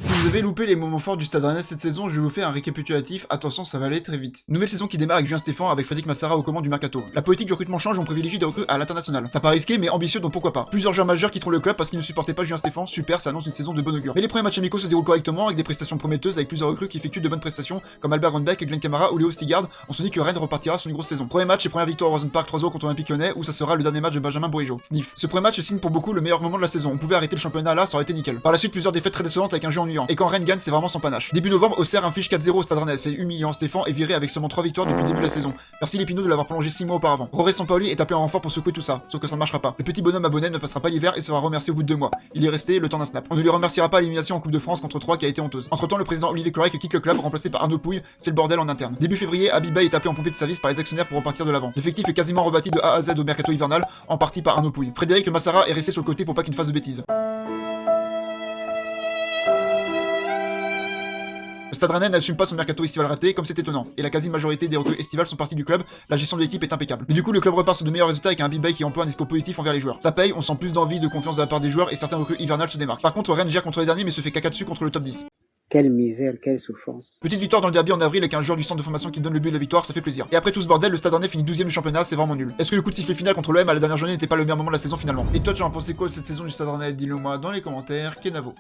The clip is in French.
Si vous avez loupé les moments forts du Stade Rennais cette saison, je vais vous faire un récapitulatif, attention ça va aller très vite. Nouvelle saison qui démarre avec Julien Stéphan avec Frédéric Massara aux commandes du mercato. La politique du recrutement change, on privilégie des recrues à l'international. Ça paraît risqué mais ambitieux donc pourquoi pas. Plusieurs joueurs majeurs quitteront le club parce qu'ils ne supportaient pas Julien Stéphan, super, ça annonce une saison de bon augure. Mais les premiers matchs amicaux se déroulent correctement avec des prestations prometteuses avec plusieurs recrues qui effectuent de bonnes prestations comme Albert Grunbeck, Glenn Kamara ou Léo Stigard. On se dit que Rennes repartira sur une grosse saison. Premier match et première victoire au Roison Park 3-0 contre Olympique Lyonnais où ça sera le dernier match de Benjamin Bourigeaud. Sniff. Ce premier match signe pour beaucoup le meilleur moment de la saison. On pouvait arrêter le championnat là, ça aurait été nickel. Par la suite plusieurs défaites très décevantes avec un jeu ennuyant. Et quand Rennes gagne, c'est vraiment son panache. Début novembre, Auxerre inflige 4-0 au Stade Rennais, c'est humiliant. Stéphan est viré avec seulement 3 victoires depuis le début de la saison. Merci les Pinots de l'avoir prolongé 6 mois auparavant. Roré Sampaoli est appelé en renfort pour secouer tout ça, sauf que ça ne marchera pas. Le petit bonhomme abonné ne passera pas l'hiver et sera remercié au bout de 2 mois. Il est resté le temps d'un snap. On ne lui remerciera pas à l'élimination en Coupe de France contre 3 qui a été honteuse. Entre temps, le président Olivier Courec quitte le club, remplacé par Arnaud Pouille, c'est le bordel en interne. Début février, Habib Beye est appelé en pompier de service par les actionnaires pour repartir de l'avant. L'effectif est quasiment rebâti de A à Z au mercato hivernal, en partie par Arnaud Pouille. Frédéric Massara est resté sur le côté pour pas qu'il ne fasse de bêtises. Le Stade Rennais n'assume pas son mercato estival raté, comme c'est étonnant, et la quasi-majorité des recrues estivales sont parties du club, la gestion de l'équipe est impeccable. Mais du coup, le club repart sur de meilleurs résultats avec un Habib qui emploie un discours positif envers les joueurs. Ça paye, on sent plus d'envie, de confiance de la part des joueurs, et certains recrues hivernales se démarquent. Par contre, Rennes gère contre les derniers, mais se fait caca dessus contre le top 10. Quelle misère, quelle souffrance. Petite victoire dans le derby en avril avec un joueur du centre de formation qui donne le but de la victoire, ça fait plaisir. Et après tout ce bordel, le Stade Rennais finit 12ème du championnat, c'est vraiment nul. Est-ce que le coup de sifflet final contre l'OM à la dernière journée n'était pas le meilleur moment de la saison finalement? Et toi, tu en as pensé quoi de cette saison du Stade Rennais? Dis-le moi dans les commentaires, Kenavo.